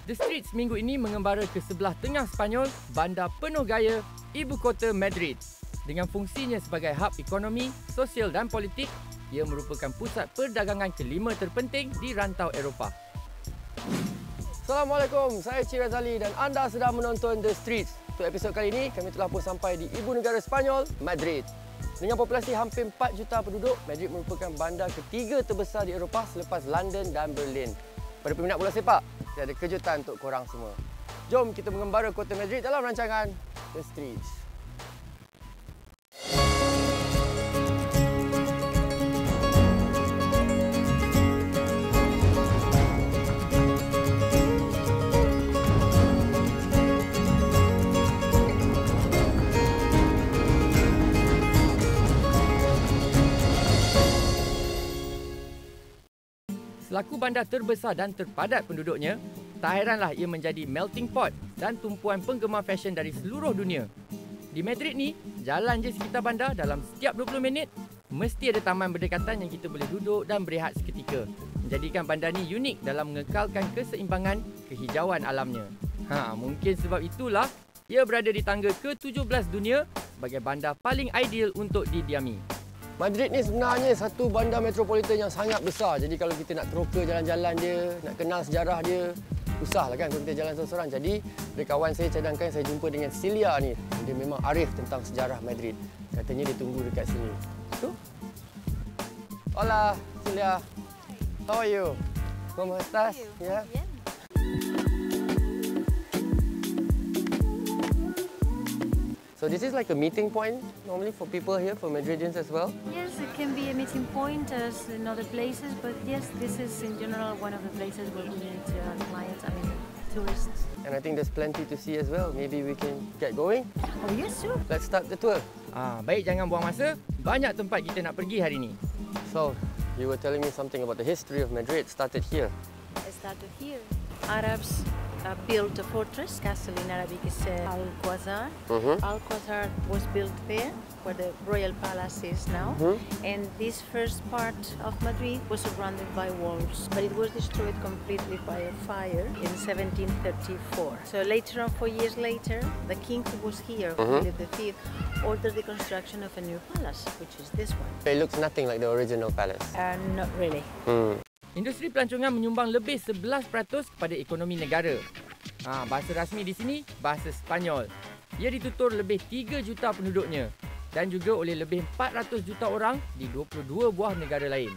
The Streets minggu ini mengembara ke sebelah tengah Sepanyol, bandar penuh gaya, ibu kota Madrid. Dengan fungsinya sebagai hub ekonomi, sosial dan politik, ia merupakan pusat perdagangan kelima terpenting di rantau Eropah. Assalamualaikum, saya Cik Razali dan anda sedang menonton The Streets. Untuk episod kali ini, kami telah pun sampai di ibu negara Sepanyol, Madrid. Dengan populasi hampir 4 juta penduduk, Madrid merupakan bandar ketiga terbesar di Eropah selepas London dan Berlin. Pada peminat bola sepak, ada kejutan untuk korang semua. Jom kita mengembara kota Madrid dalam rancangan The Streets. Selaku bandar terbesar dan terpadat penduduknya, tak heranlah ia menjadi melting pot dan tumpuan penggemar fashion dari seluruh dunia. Di Madrid ni, jalan je sekitar bandar dalam setiap 20 minit, mesti ada taman berdekatan yang kita boleh duduk dan berehat seketika. Menjadikan bandar ni unik dalam mengekalkan keseimbangan kehijauan alamnya. Mungkin sebab itulah ia berada di tangga ke-17 dunia sebagai bandar paling ideal untuk didiami. Madrid ni sebenarnya satu bandar metropolitan yang sangat besar. Jadi kalau kita nak teroka jalan-jalan dia, nak kenal sejarah dia, susahlah kan kalau kita jalan seorang-seorang. Jadi dari kawan saya cadangkan saya jumpa dengan Celia ni. Dia memang arif tentang sejarah Madrid. Katanya dia tunggu dekat sini. Tu. Hola, Celia. How are you? ¿Cómo estás? Yeah. So this is like a meeting point normally for people here, for Madridians as well? Yes, it can be a meeting point as in other places, but yes, this is in general one of the places where we meet clients, tourists. And I think there's plenty to see as well. Maybe we can get going? Oh yes, sure. Let's start the tour. Baik, jangan buang masa. Banyak tempat kita nak pergi hari ni. So, you were telling me something about the history of Madrid. Started here. It started here. Arabs built a fortress. Castle in Arabic is Alcázar. Alcázar was built there, where the royal palace is now. And this first part of Madrid was surrounded by walls, but it was destroyed completely by a fire in 1734. So later on, 4 years later, the king who was here, Philip V, ordered the construction of a new palace, which is this one. It looks nothing like the original palace. Not really. Industri pelancongan menyumbang lebih 11% kepada ekonomi negara. Bahasa rasmi di sini, bahasa Sepanyol. Ia ditutur lebih 3 juta penduduknya dan juga oleh lebih 400 juta orang di 22 buah negara lain.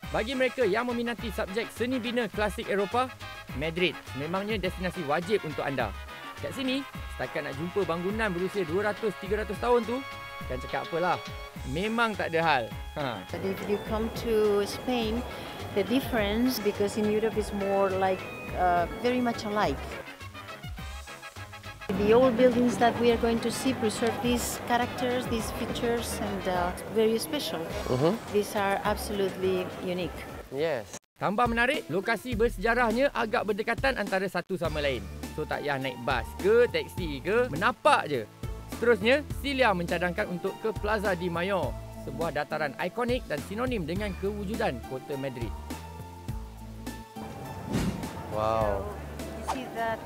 Bagi mereka yang meminati subjek seni bina klasik Eropah, Madrid memangnya destinasi wajib untuk anda. Kat sini, setakat nak jumpa bangunan berusia 200-300 tahun tu, kan cakap apalah, memang tak ada hal. But if you come to Spain, the difference, because in Europe is more like very much alike. The old buildings that we are going to see preserve these characters, these features, and very special. These are absolutely unique. Yes. Tambah menarik, lokasi bersejarahnya agak berdekatan antara satu sama lain. So tak payah naik bas ke, taksi ke, menapak je. Seterusnya, Celia mencadangkan untuk ke Plaza de Mayo, sebuah dataran ikonik dan sinonim dengan kewujudan kota Madrid. Wow. So, you see that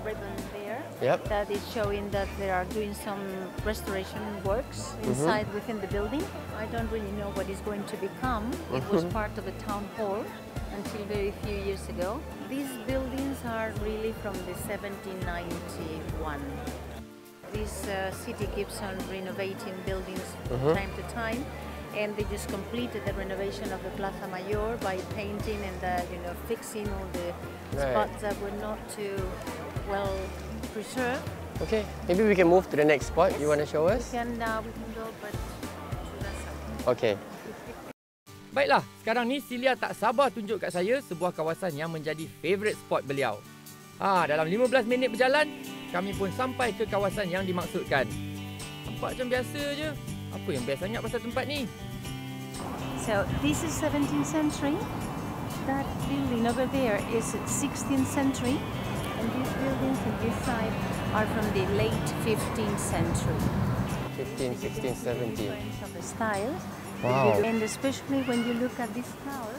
ribbon there? Yep. That is showing that they are doing some restoration works inside within the building. I don't really know what it's going to become. It was part of a town hall until very few years ago. These buildings are really from the 1791. This city keeps on renovating buildings from time to time, and they just completed the renovation of the Plaza Mayor by painting and fixing all the spots that were not too well preserved. Okay, maybe we can move to the next spot. You want to show us? We can go, but to that side. Okay. Baiklah, sekarang ni Celia tak sabar tunjuk kat saya sebuah kawasan yang menjadi favourite spot beliau. Dalam 15 minit berjalan, kami pun sampai ke kawasan yang dimaksudkan. Nampak macam biasa je. Apa yang best sangat pasal tempat ni? So, this is 17th century. That building over there is 16th century. And these buildings on this side are from the late 15th century. 15, 16, 17. Of the styles. Wow. And especially when you look at this tower,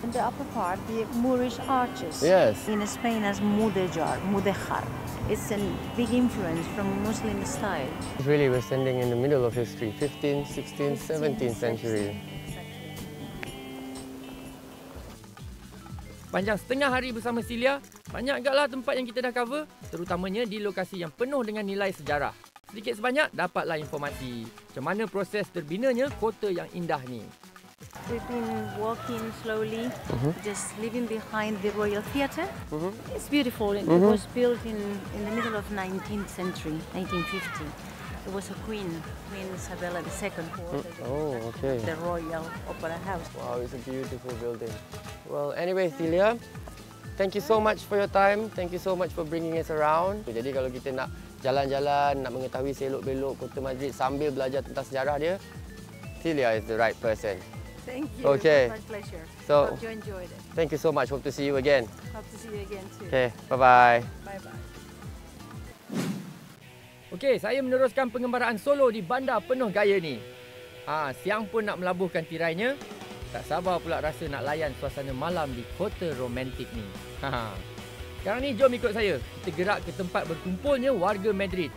In the upper part, the Moorish arches. Yes. In Spain as mudéjar, mudéjar. It's a big influence from Muslim style. Really, we're standing in the middle of history, 15th, 16th, 17th century. Panjang setengah hari bersama Celia, banyak agaklah tempat yang kita dah cover, terutamanya di lokasi yang penuh dengan nilai sejarah. Sedikit sebanyak dapatlah informasi macam mana proses terbinanya kota yang indah ni. We've been walking slowly, just leaving behind the Royal Theatre. It's beautiful. It was built in the middle of 19th century, 1950. There was a Queen Isabella II, the Royal Opera House. Wow, it's a beautiful building. Well, anyway, Celia, thank you so much for your time. Thank you so much for bringing us around. Jadi kalau kita nak jalan-jalan, nak mengetahui selok-belok Kota Madrid sambil belajar tentang sejarah dia, Celia is the right person. Thank you. Okay. It was my pleasure. So, hope you enjoyed it. Thank you so much. Hope to see you again. Hope to see you again too. Okay, bye-bye. Bye-bye. Okey, saya meneruskan pengembaraan solo di bandar penuh gaya ni. Siang pun nak melabuhkan tirainya. Tak sabar pula rasa nak layan suasana malam di kota romantik ni. Sekarang ni jom ikut saya. Kita gerak ke tempat berkumpulnya warga Madrid.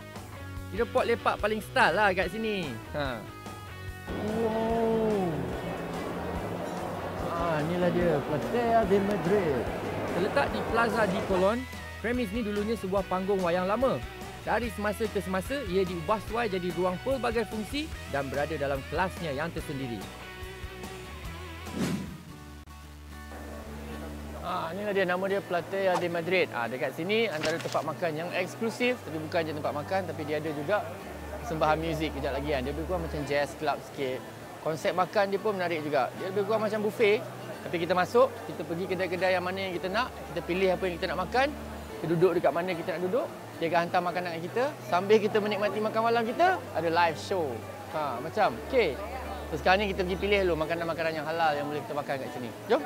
Kira pot lepak paling style lah kat sini. Wow. Inilah dia, Platea de Madrid. Terletak di Plaza di Colón, premis ni dulunya sebuah panggung wayang lama. Dari semasa ke semasa, ia diubah suai jadi ruang pelbagai fungsi dan berada dalam kelasnya yang tersendiri. Inilah dia, nama dia Platea de Madrid. Dekat sini antara tempat makan yang eksklusif, tapi bukan je tempat makan, tapi dia ada juga persembahan muzik kejap lagi kan. Dia lebih kurang macam jazz club sikit. Konsep makan dia pun menarik juga. Dia lebih kurang macam buffet. Tapi kita masuk, kita pergi kedai-kedai yang mana yang kita nak, kita pilih apa yang kita nak makan, kita duduk dekat mana kita nak duduk, dia akan hantar makanan kat kita. Sambil kita menikmati makan malam kita, ada live show. Macam, okey. So sekarang ni kita pergi pilih dulu makanan-makanan yang halal yang boleh kita makan kat sini. Jom.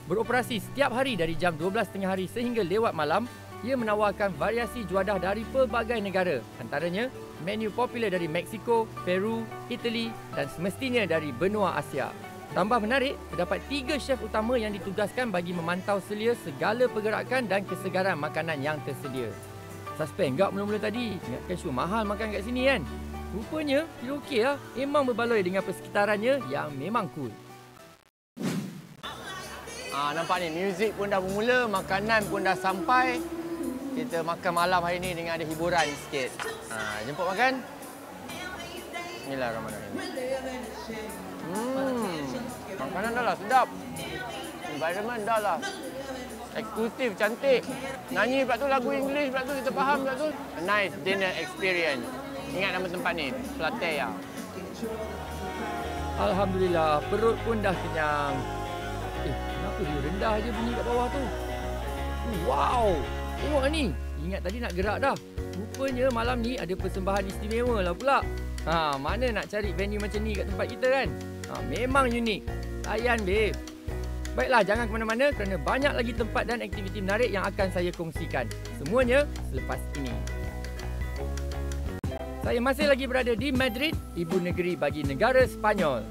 Beroperasi setiap hari dari jam 12.30 hari sehingga lewat malam, ia menawarkan variasi juadah dari pelbagai negara. Antaranya, menu popular dari Mexico, Peru, Itali dan semestinya dari benua Asia. Tambah menarik, terdapat 3 chef utama yang ditugaskan bagi memantau selia segala pergerakan dan kesegaran makanan yang tersedia. Suspend enggak mula-mula tadi? Ingatkan show mahal makan kat sini kan? Rupanya, dia okey lah. Memang berbaloi dengan persekitarannya yang memang cool. Nampak ni, muzik pun dah bermula, makanan pun dah sampai. Kita makan malam hari ni dengan ada hiburan sikit. Jemput makan. Bismillahirrahmanirrahim. Makanan dah lah sedap. Environment dah lah eksklusif, cantik. Nyanyi pula tu lagu English pula tu, kita faham pula tu. A nice dinner experience. Ingat nama tempat ni, Platea. Alhamdulillah, perut pun dah kenyang. Kenapa dia rendah je bunyi kat bawah tu? Wow, tengok ni. Ingat tadi nak gerak dah. Rupanya malam ni ada persembahan istimewa lah pula. Mana nak cari venue macam ni kat tempat kita kan? Memang unik. Layan babe. Baiklah, jangan ke mana-mana kerana banyak lagi tempat dan aktiviti menarik yang akan saya kongsikan. Semuanya selepas ini. Saya masih lagi berada di Madrid, ibu negeri bagi negara Sepanyol.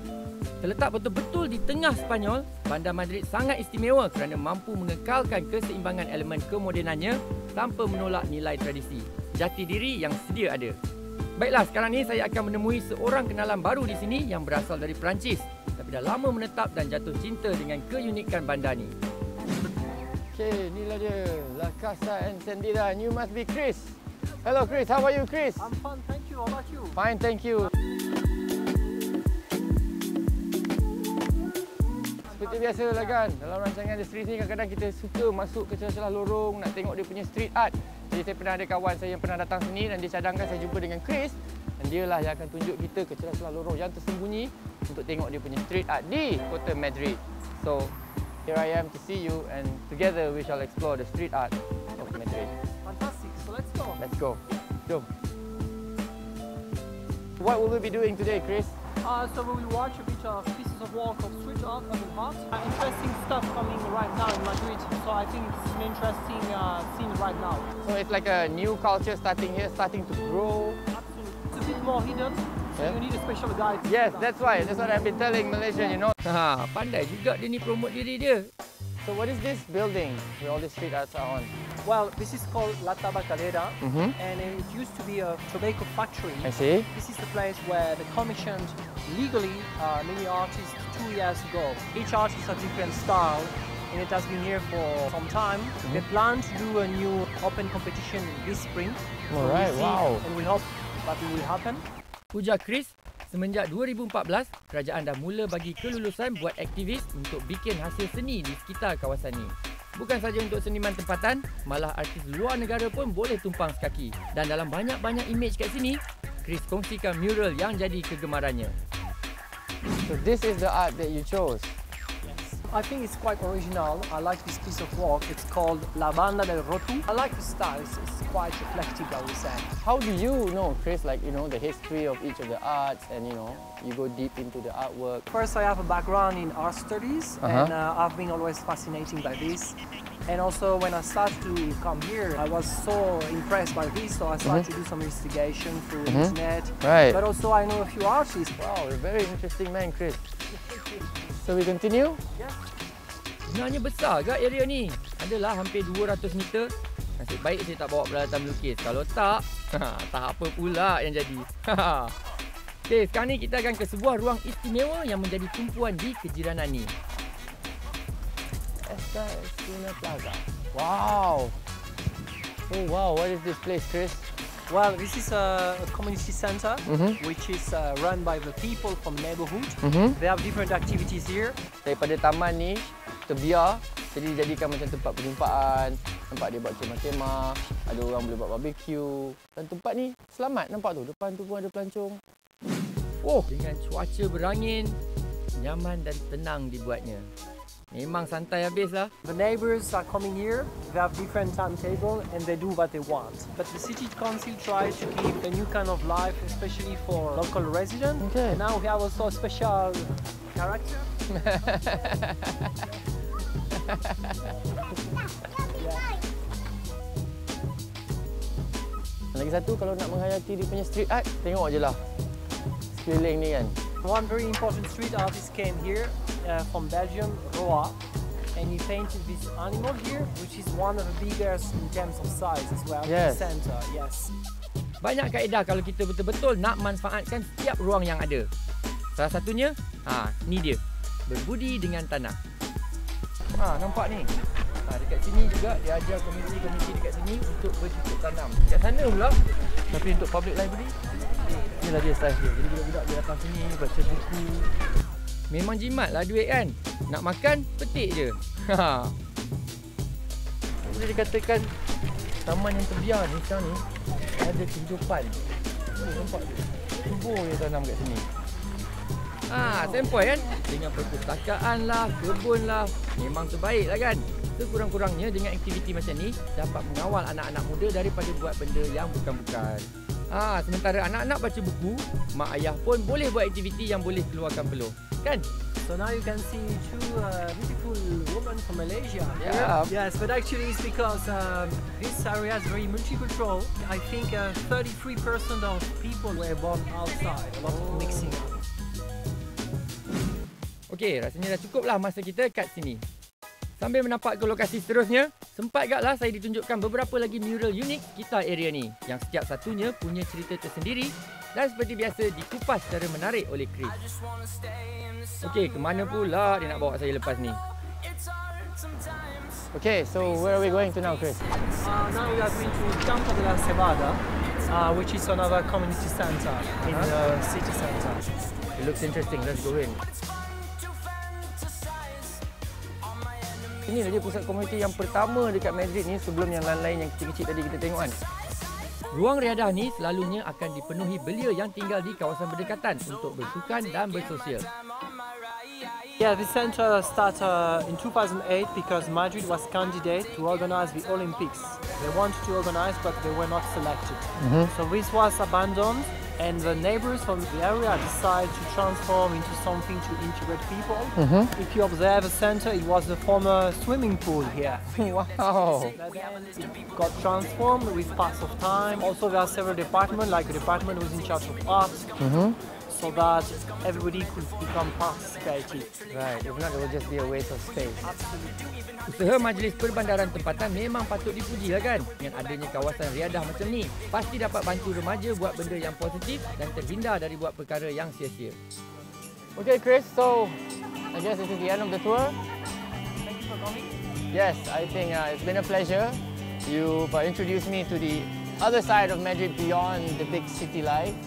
Terletak betul-betul di tengah Sepanyol, Bandar Madrid sangat istimewa kerana mampu mengekalkan keseimbangan elemen kemodernannya tanpa menolak nilai tradisi, jati diri yang sedia ada. Baiklah, sekarang ni saya akan menemui seorang kenalan baru di sini yang berasal dari Perancis, tapi dah lama menetap dan jatuh cinta dengan keunikan bandar ni. Okay, inilah dia, La Casa Encendida. You must be Chris. Hello Chris, how are you Chris? I'm fine, thank you. How about you? Fine, thank you. Seperti biasa lah kan, dalam rancangan The Street ni kadang-kadang kita suka masuk ke celah-celah lorong nak tengok dia punya street art. Jadi saya pernah ada kawan saya yang pernah datang sini dan dia cadangkan saya jumpa dengan Chris. Dan dia lah yang akan tunjuk kita ke celah-celah lorong yang tersembunyi untuk tengok dia punya street art di kota Madrid. So, here I am to see you and together we shall explore the street art of Madrid. Fantastic, so let's go. Let's go. Jom. What will we be doing today, Chris? So we will watch a bit of pieces of work of street art of the heart. Interesting stuff coming right now in Madrid, so I think it's an interesting scene right now. So it's like a new culture starting here, starting to grow. Absolutely. It's a bit more hidden, so you need a special guide. Yes, that's why. That's what I've been telling Malaysian, you know. Pandai juga dia ni promote diri dia. So what is this building where all the street arts are on? Well, this is called La Tabacalera, and it used to be a tobacco factory. I see. This is the place where they commissioned legally many artists 2 years ago. Each artist has a different style, and it has been here for some time. They plan to do a new open competition this spring. Alright, wow. And we hope that it will happen. Ujar Chris, semenjak 2014, kerajaan dah mula bagi kelulusan buat aktivis untuk bikin hasil seni di sekitar kawasan ni. Bukan saja untuk seniman tempatan, malah artis luar negara pun boleh tumpang sekaki. Dan dalam banyak-banyak imej kat sini, Chris kongsikan mural yang jadi kegemarannya. So this is the art that you chose. I think it's quite original. I like this piece of work. It's called La Banda del Rotu. I like the style. It's quite eclectic, I would say. How do you know, Chris, like, you know, the history of each of the arts and, you know, you go deep into the artwork? First, I have a background in art studies, and I've been always fascinated by this. And also, when I started to come here, I was so impressed by this, so I started to do some investigation through the internet. Right. But also, I know a few artists. Wow, you're a very interesting man, Chris. So we continue? Yeah. Sebenarnya besar ke area ni? Adalah hampir 200 meter. Nasib baik saya tak bawa peralatan melukis. Kalau tak, tak apa pula yang jadi. Okey, sekarang ni kita akan ke sebuah ruang istimewa yang menjadi tumpuan di kejiranan ni. Escalina Plaza. Wow. Oh wow, what is this place, Chris? Well, this is a community center, which is run by the people from neighborhood. They have different activities here. Daripada taman ni terbiar, jadi dijadikan macam tempat perjumpaan. Nampak dia buat kemah-kemah, ada orang boleh buat barbecue. Dan tempat ni selamat, nampak tu, depan tu pun ada pelancong. Oh, dengan cuaca berangin, nyaman dan tenang dibuatnya. Memang santai habislah. The neighbors are coming here, they have different timetable and they do what they want. But the city council tries to keep a new kind of life, especially for local residents. Okay. And now we have also a special character. Lagi satu, kalau nak menghayati dia punya street art, tengok je lah sekeliling ni kan. One very important street artist came here from Belgium, Roa, and he painted this animal here, which is one of the biggest in terms of size as well. Yes. The center, yes. Banyak kaedah kalau kita betul-betul nak manfaatkan setiap ruang yang ada. Salah satunya, ni dia. Berbudi dengan tanah. Nampak ni. Dekat sini juga dia ajar komuniti-komuniti dekat sini untuk bercocok tanam. Dekat sana pula, tapi untuk public library, inilah dia style dia. Jadi budak-budak dia datang sini baca buku. Memang jimatlah duit kan. Nak makan, petik je. Boleh dikatakan taman yang terbiar ni sekarang ni ada kehidupan. Nampak tu. Subur dia tanam kat sini. Sempoi kan? Dengan perpustakaan lah, kebun lah. Memang terbaik lah kan? Sekurang-kurangnya dengan aktiviti macam ni dapat mengawal anak-anak muda daripada buat benda yang bukan-bukan. Sementara anak-anak baca buku, mak ayah pun boleh buat aktiviti yang boleh keluarkan peluh. Kan? So now you can see two beautiful women from Malaysia. Yeah. Yes, but actually it's because this area is very multicultural. I think 33% of people were born outside. A lot of mixing up. Okey, rasanya dah cukup lah masa kita kat sini. Sambil menapak ke lokasi seterusnya, sempat agaklah saya ditunjukkan beberapa lagi mural unik sekitar area ni yang setiap satunya punya cerita tersendiri dan seperti biasa dikupas secara menarik oleh Chris. Okey, ke mana pula dia nak bawa saya lepas ni? Okay, so where are we going to now, Chris? Now we are going to Campo de la Cebada, which is another community center in the city center. It looks interesting, let's go in. Inilah dia pusat komuniti yang pertama dekat Madrid ni sebelum yang lain-lain yang kecil-kecil tadi kita tengok kan. Ruang riadah ni selalunya akan dipenuhi belia yang tinggal di kawasan berdekatan untuk bersukan dan bersosial. Yeah, this center started in 2008 because Madrid was candidate to organize the Olympics. They wanted to organize but they were not selected. So this was abandoned and the neighbors from the area decided to transform into something to integrate people. If you observe the center, it was the former swimming pool here. Wow. It got transformed with pass of time. Also there are several departments, like the department was in charge of art. so that everybody could become participative. Right, if not, it will just be a waste of space. Absolutely. Usaha Majlis Perbandaran Tempatan memang patut dipuji lah kan. Dengan adanya kawasan riadah macam ni, pasti dapat bantu remaja buat benda yang positif dan terhindar dari buat perkara yang sia-sia. Okay, Chris, so I guess this is the end of the tour. Thank you for coming. Yes, I think it's been a pleasure. You've introduced me to the other side of Madrid beyond the big city life,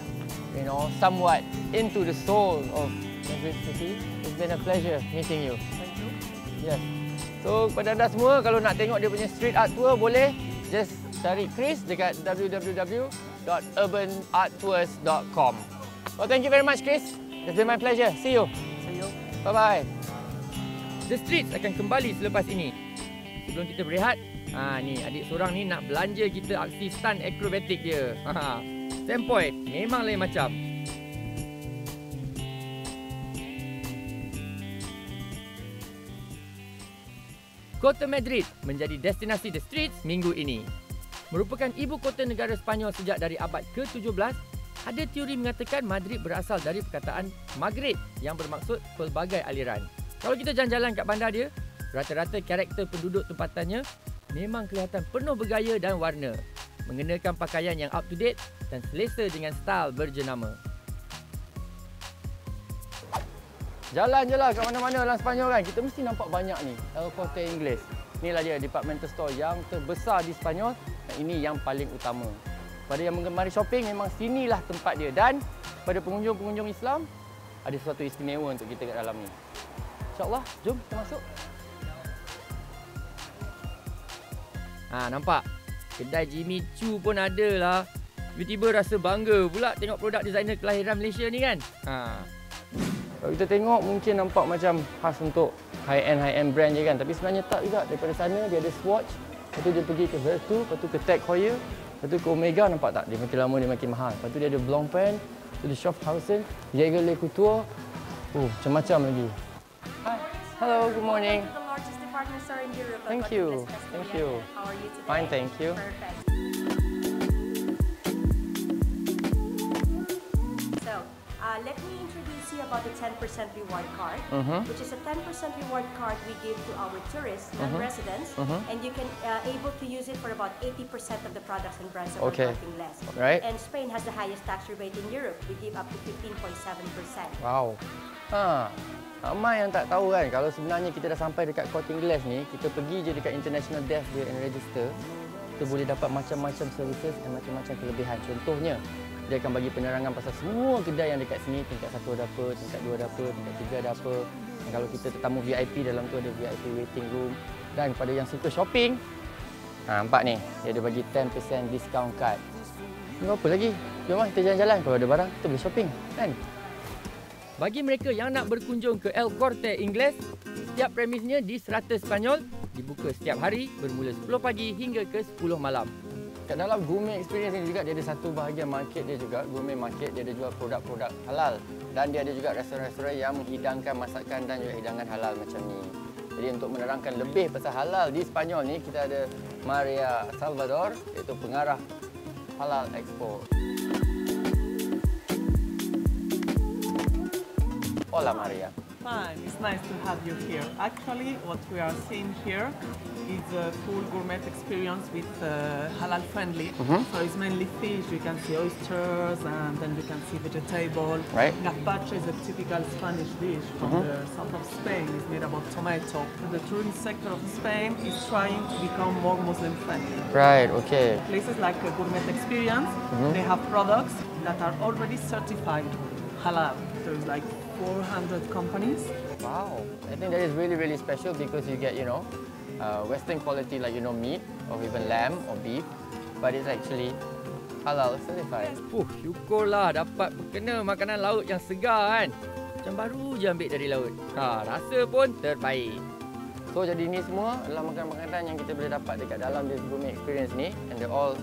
you know, somewhat into the soul of Madrid city. It's been a pleasure meeting you. Thank you. Yes. So, kepada anda semua, kalau nak tengok dia punya street art tour, boleh just cari Chris dekat www.urbanarttours.com. Well, thank you very much, Chris. It's been my pleasure. See you. See you. Bye-bye. The Streets akan kembali selepas ini. Sebelum kita berehat, ni adik seorang ni nak belanja kita aksi stunt akrobatik dia. Sempoi, memang lain macam. Kota Madrid menjadi destinasi The Streets minggu ini. Merupakan ibu kota negara Sepanyol sejak dari abad ke-17, ada teori mengatakan Madrid berasal dari perkataan Maghrib yang bermaksud pelbagai aliran. Kalau kita jalan-jalan kat bandar dia, rata-rata karakter penduduk tempatannya memang kelihatan penuh bergaya dan warna, mengenakan pakaian yang up to date dan selesa dengan style berjenama. Jalan je lah kat mana-mana dalam Sepanyol kan, kita mesti nampak banyak ni El Corte Inglés. Inilah dia departmental store yang terbesar di Sepanyol dan ini yang paling utama. Pada yang menggemari shopping, memang sinilah tempat dia. Dan pada pengunjung-pengunjung Islam, ada sesuatu istimewa untuk kita kat dalam ni. InsyaAllah, jom kita masuk. Nampak? Kedai Jimmy Choo pun ada lah. Tiba-tiba rasa bangga pula tengok produk designer kelahiran Malaysia ni kan. Kalau kita tengok, mungkin nampak macam khas untuk high-end brand je kan. Tapi sebenarnya tak juga. Daripada sana, dia ada Swatch. Lepas tu dia pergi ke Vertu, lepas tu ke Tag Heuer. Lepas tu ke Omega, nampak tak? Dia makin lama, dia makin mahal. Lepas tu dia ada Blancpain, lepas tu ada Schaffhausen, Jaeger LeCouture. Macam-macam lagi. Hi. Hello, good morning. The largest department store in Europe. Thank you. Thank you. How are you today? Fine, thank you. Perfect. So, let me introduce you about the 10% reward card, which is a 10% reward card we give to our tourists and residents, and you can able to use it for about 80% of the products and brands that Okay. we're working less. Right. And Spain has the highest tax rebate in Europe. We give up to 15.7%. Wow. Ramai yang tak tahu kan, kalau sebenarnya kita dah sampai dekat Corte Inglés ni, kita pergi je dekat international desk dia and register, kita boleh dapat macam-macam services dan macam-macam kelebihan. Contohnya, dia akan bagi penerangan pasal semua kedai yang dekat sini, tingkat 1 ada apa, tingkat 2 ada apa, tingkat 3 ada apa. Dan kalau kita tetamu VIP, dalam tu ada VIP waiting room. Dan pada yang suka shopping, nampak ni, dia ada bagi 10% discount card. Tunggu apa lagi? Jom lah kita jalan-jalan, kalau ada barang, kita boleh shopping kan? Bagi mereka yang nak berkunjung ke El Corte Inglés, setiap premisnya di Serata Sepanyol dibuka setiap hari bermula 10 pagi hingga ke 10 malam. Kat dalam gourmet experience ni juga dia ada satu bahagian market dia juga, gourmet market. Dia ada jual produk-produk halal dan dia ada juga restoran-restoran yang menghidangkan masakan dan juga hidangan halal macam ni. Jadi untuk menerangkan lebih pasal halal di Sepanyol ni, kita ada Maria Salvador, iaitu pengarah Halal Expo. Hola Maria. Fine, it's nice to have you here. Actually, what we are seeing here is a full gourmet experience with halal friendly. So it's mainly fish, you can see oysters and then you can see vegetable. Right. Gazpacho is a typical Spanish dish from the south of Spain. It's made about tomato. The tourism sector of Spain is trying to become more Muslim friendly. Right, okay. Places like a gourmet experience, they have products that are already certified halal. There's like 400 companies. Wow, I think that is really, really special because you get, Western quality like, meat or even lamb or beef, but it's actually halal certified. Syukurlah dapat berkena makanan laut yang segar kan. Macam baru je ambil dari laut. Rasa pun terbaik. So, jadi ni semua adalah makanan-makanan yang kita boleh dapat dekat dalam this gourmet experience ni, and they're all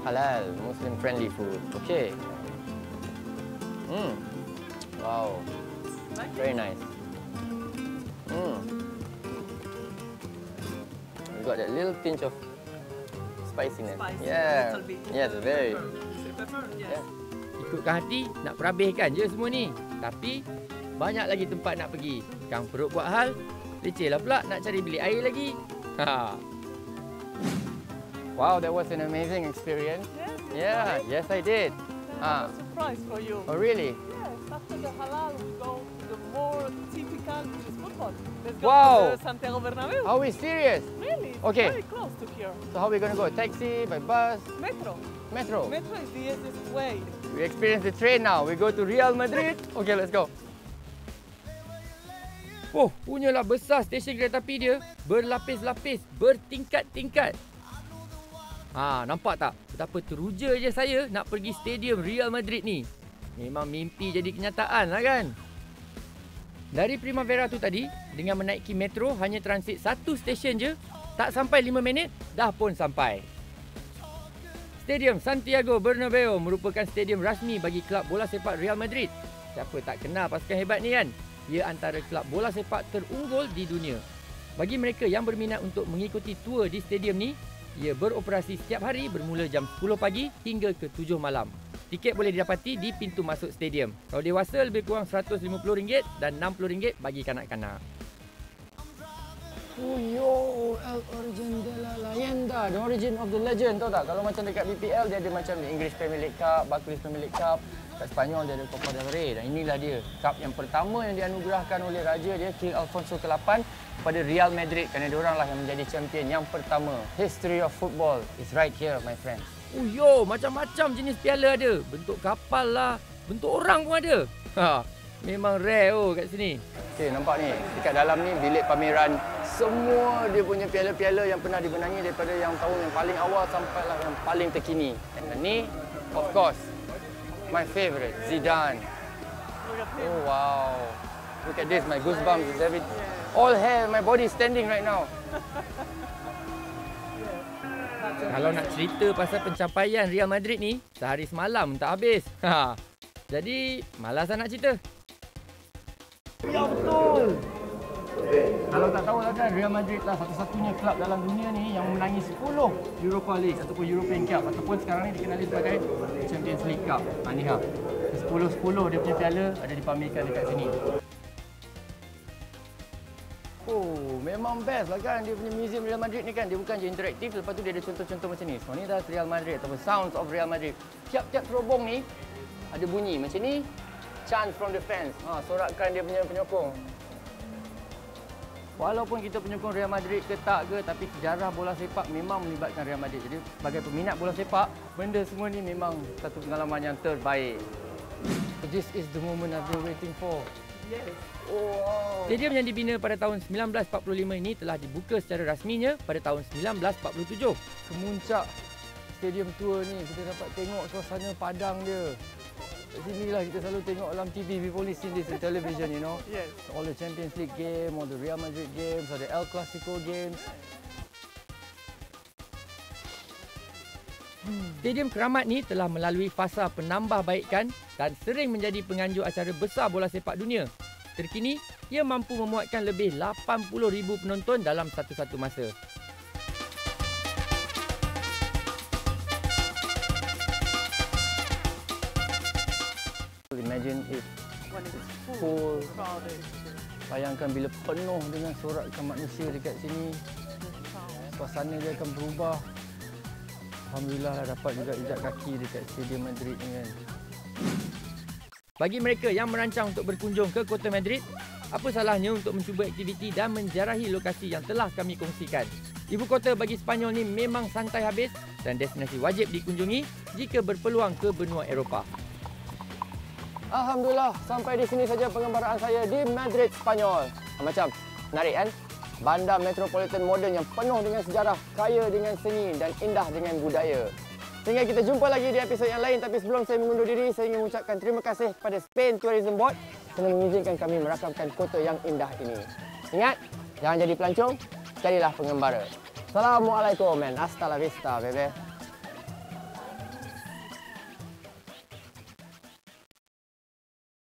halal, Muslim friendly food. Okay. Wow. Very nice. You got that little pinch of spiciness. Spicy, Yeah. a little bit. Yes, very. Pepper, yes. Ikutkan hati, nak perhabiskan je semua ni. Tapi, banyak lagi tempat nak pergi. Kang perut buat hal, leceh lah pula nak cari bilik air lagi. Ha. Wow, that was an amazing experience. Yes, Yeah, yes I did. a surprise for you. Oh really? Yes, after the halal, we go to the more typical, which is football. Let's go Wow. to the Santiago Bernabeu. Are we serious? Really? It's Okay. very close to here. So how are we going to go? Taxi, by bus, Metro. metro? Metro is the easiest way. We experience the train now. We go to Real Madrid. Okay, let's go. Oh, punyalah besar stesen kereta api dia. Berlapis-lapis, bertingkat-tingkat. Ha, nampak tak? Betapa teruja je saya nak pergi stadium Real Madrid ni. Memang mimpi jadi kenyataan lah kan? Dari Primavera tu tadi, dengan menaiki metro hanya transit satu stesen je, tak sampai 5 minit, dah pun sampai. Stadium Santiago Bernabeu merupakan stadium rasmi bagi kelab bola sepak Real Madrid. Siapa tak kenal pasukan hebat ni kan? Ia antara kelab bola sepak terunggul di dunia. Bagi mereka yang berminat untuk mengikuti tour di stadium ni, ia beroperasi setiap hari bermula jam 10 pagi hingga ke 7 malam. Tiket boleh didapati di pintu masuk stadium. Kalau dewasa lebih kurang RM150 dan RM60 bagi kanak-kanak. Oh yo, El Origin de la Leyenda, the origin of the legend, tahu tak? Kalau macam dekat BPL dia ada macam English Premier League Cup, Barclays Premier League Cup, kat Spanyol dia ada Copa del Rey dan inilah dia, cup yang pertama yang dianugerahkan oleh raja dia King Alfonso ke-8 kepada Real Madrid kerana dia orang lah yang menjadi champion yang pertama. History of football is right here, my friends. Oh yo, macam-macam jenis piala ada. Bentuk kapal lah, bentuk orang pun ada. Ha, memang rare kat sini. Okey, nampak ni, dekat dalam ni bilik pameran semua dia punya piala-piala yang pernah dibenangi daripada yang tahun yang paling awal sampailah yang paling terkini. Dan ni, of course, my favorite, Zidane. Oh wow. Look at this, my goosebumps is every all hair, my body is standing right now. Kalau nak cerita pasal pencapaian Real Madrid ni, sehari semalam tak habis. Ha. Jadi, malas nak cerita. Ya betul. Kalau tak tahu lah kan, Real Madrid lah satu-satunya kelab dalam dunia ni yang memenangi 10 Europa League ataupun European Cup ataupun sekarang ni dikenali sebagai Champions League Cup. Ha ni ha. 10-10 dia punya piala ada dipamerkan dekat sini. Oh, memang best lah kan dia punya museum Real Madrid ni kan. Dia bukan je interaktif, lepas tu dia ada contoh-contoh macam ni. Sonidas Real Madrid ataupun Sounds of Real Madrid. Tiap-tiap terobong ni ada bunyi macam ni. Chant from the fans. Ha, sorakan dia punya penyokong. Walaupun kita penyokong Real Madrid ke tak ke, tapi sejarah bola sepak memang melibatkan Real Madrid. Jadi sebagai peminat bola sepak, benda semua ni memang satu pengalaman yang terbaik. This is the moment I've been waiting for. Yes. Oh, wow. Stadium yang dibina pada tahun 1945 ini telah dibuka secara rasminya pada tahun 1947. Kemuncak stadium tour ni kita dapat tengok suasana padang dia. Kat sinilah kita selalu tengok dalam TV. We've only seen this in television, you know. Yes. All the Champions League game, all the Real Madrid games, all the El Clasico games. Stadium Keramat ni telah melalui fasa penambahbaikan dan sering menjadi penganjur acara besar bola sepak dunia. Terkini, ia mampu memuatkan lebih 80,000 penonton dalam satu-satu masa. Imagine if full. Bayangkan bila penuh dengan sorakan manusia dekat sini, suasana dia akan berubah. Alhamdulillah lah dapat juga jejak kaki dekat Stadium Madrid ni kan. Bagi mereka yang merancang untuk berkunjung ke kota Madrid, apa salahnya untuk mencuba aktiviti dan menjarahi lokasi yang telah kami kongsikan. Ibu kota bagi Sepanyol ni memang santai habis dan destinasi wajib dikunjungi jika berpeluang ke benua Eropah. Alhamdulillah, sampai di sini saja pengembaraan saya di Madrid, Spanyol. Macam menarik kan? Bandar metropolitan moden yang penuh dengan sejarah, kaya dengan seni dan indah dengan budaya. Sehingga kita jumpa lagi di episod yang lain. Tapi sebelum saya mengundur diri, saya ingin mengucapkan terima kasih kepada Spain Tourism Board kerana mengizinkan kami merakamkan kota yang indah ini. Ingat, jangan jadi pelancong, jadilah pengembara. Assalamualaikum and hasta la vista, bebe.